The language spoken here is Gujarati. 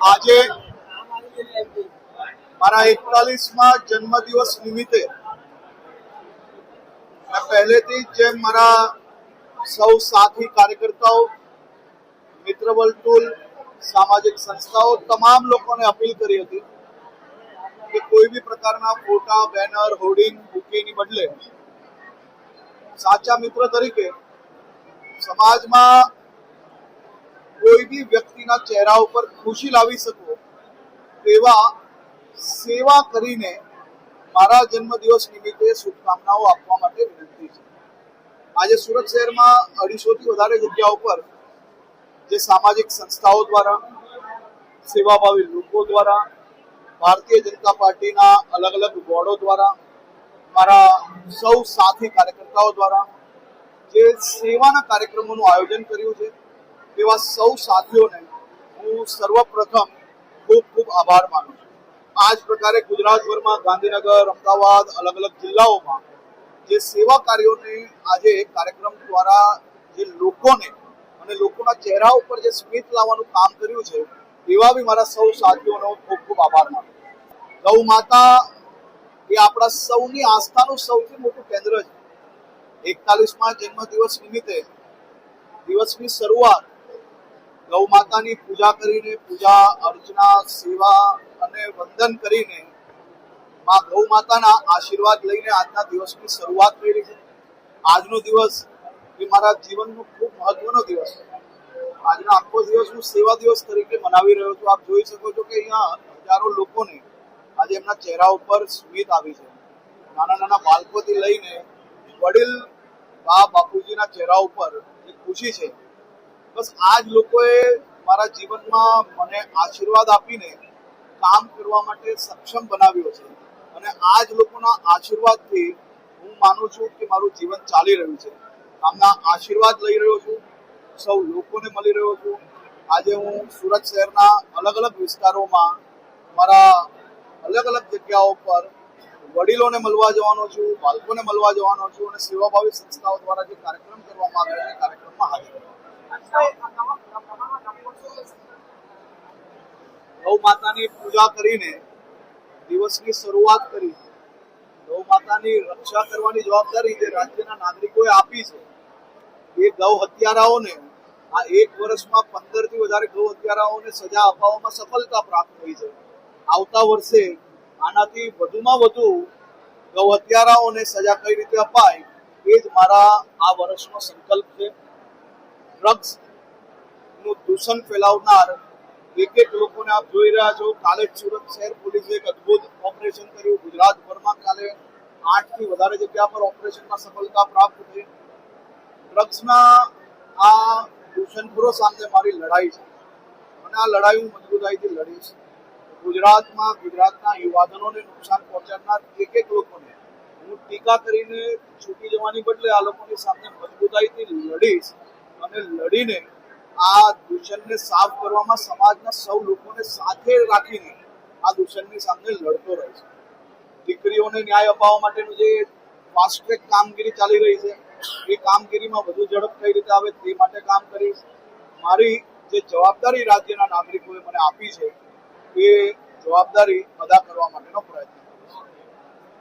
આજે મારા 41મા જન્મદિવસ નિમિત્તે મેં પહેલેથી જ જેમ મારા સૌ સાથી કાર્યકર્તાઓ, મિત્ર વર્તુળ, સામાજિક સંસ્થાઓ તમામ લોકોને અપીલ કરી હતી કે કોઈ બી પ્રકારના ફોટા, બેનર, હોર્ડિંગ, બુકેની બદલે સાચા મિત્ર તરીકે સમાજમાં કોઈ બી વ્યક્તિના ચહેરા ઉપર ખુશી લાવી શકો તેવા સેવા કરીને મારા જન્મદિવસ નિમિત્તે શુભકામનાઓ આપવા માટે વિનંતી છે. આજે સુરત શહેરમાં 250થી વધારે જગ્યાઓ પર જે સામાજિક સંસ્થાઓ દ્વારા, સેવાભાવી લોકો દ્વારા, ભારતીય જનતા પાર્ટીના અલગ અલગ બોર્ડો દ્વારા, મારા સૌ સાથી કાર્યકર્તાઓ દ્વારા જે સેવાના કાર્યક્રમોનું આયોજન કર્યું છે તેવા સૌ સાથીઓને હું સર્વપ્રથમ ખૂબ ખૂબ આભાર માનું છું. આ જ પ્રકારે ગુજરાતભરમાં ગાંધીનગર, અમદાવાદ, અલગ અલગ જિલ્લાઓમાં જે સેવા કાર્યોને આજે કાર્યક્રમ દ્વારા જે લોકોને અને લોકોના ચહેરા ઉપર જે સ્મિત લાવવાનું કામ કર્યું છે એવા બી મારા સૌ સાથીઓનો ખૂબ ખૂબ આભાર માનું. ગૌ માતા એ આપણા સૌની આસ્થાનું સૌથી મોટું કેન્દ્ર છે. 41મા જન્મદિવસ નિમિત્તે દિવસની શરૂઆત ગૌ માતાની પૂજા કરીને, પૂજા અર્ચના, સેવા અને વંદન કરીને માં ગૌ માતાના આશીર્વાદ લઈને આજના દિવસની શરૂઆત કરી છે. આજનો દિવસ એ મારા જીવનનો ખૂબ મહત્વનો દિવસ છે. આજનો આખો દિવસ હું સેવા દિવસ તરીકે મનાવી રહ્યો છું. આપ જોઈ શકો છો કે અહીંયા હજારો લોકોને આજે એમના ચહેરા ઉપર સ્મિત આવી છે. નાના નાના બાળકોથી લઈને વડીલ બા બાપુજીના ચહેરા ઉપર જે ખુશી છે, બસ આ જ લોકોએ મારા જીવનમાં મને આશીર્વાદ આપીને કામ કરવા માટે સક્ષમ બનાવ્યો છે. અને આ જ લોકોના આશીર્વાદથી હું માનું છું કે મારું જીવન ચાલી રહ્યું છે. આમના આશીર્વાદ લઈ રહ્યો છું, સૌ લોકોને મળી રહ્યો છું. આજે હું સુરત શહેરના અલગ અલગ વિસ્તારોમાં, મારા અલગ અલગ જગ્યાઓ પર વડીલોને મળવા જવાનો છું, બાળકોને મળવા જવાનો છું અને સેવાભાવી સંસ્થાઓ દ્વારા જે કાર્યક્રમ કરવામાં આવ્યો છે કાર્યક્રમમાં હાજર. ગૌ માતાની પૂજા કરીને દિવસની શરૂઆત કરી. ગૌ માતાની રક્ષા કરવાની જવાબદારી જે રાજ્યના નાગરિકોએ આપી છે એ ગૌ હત્યારાઓને આ 1 વર્ષમાં 15થી વધારે ગૌ હત્યારાઓને સજા અપાવવામાં સફળતા પ્રાપ્ત થઈ છે. આવતા વર્ષે આનાથી વધુમાં વધુ ગૌ હત્યારાઓને સજા કઈ રીતે અપાય એ જ મારા આ વર્ષનો સંકલ્પ છે. ડ્રગ્સ નું દૂષણ ફેલાવનાર એક લોકોને આપ જોઈ રહ્યા છો. કાલે જ સુરત શહેર પોલીસે એક અદભુત ઓપરેશન કર્યું. ગુજરાતભરમાં કાલે 8થી વધારે જગ્યા પર ઓપરેશનમાં સફળતા પ્રાપ્ત થઈ. ડ્રગ્સના આ દૂષણખોરો સામે મારી લડાઈ છે અને આ લડાઈ હું મજબૂતાઈથી લડીશ. ગુજરાતમાં ગુજરાતના યુવાધનોને નુકસાન પહોંચાડનાર એક લોકોને હું ટીકા કરીને છૂટી જવાની બદલે આ લોકોની સામે મજબૂતાઈથી લડીશ અને લડીને આ દૂષણને સાફ કરવામાં સમાજના સૌ લોકોને સાથે રાખીને આ દૂષણની સામે લડતો રહીશ. દીકરીઓને ન્યાય અપાવવા માટેનું જે ફાસ્ટ ટ્રેક કામગીરી ચાલી રહી છે એ કામગીરીમાં વધુ ઝડપ કઈ રીતે આવે તે માટે કામ કરીશ. મારી જે જવાબદારી રાજ્યના નાગરિકોએ મને આપી છે એ જવાબદારી અદા કરવા માટેનો પ્રયત્ન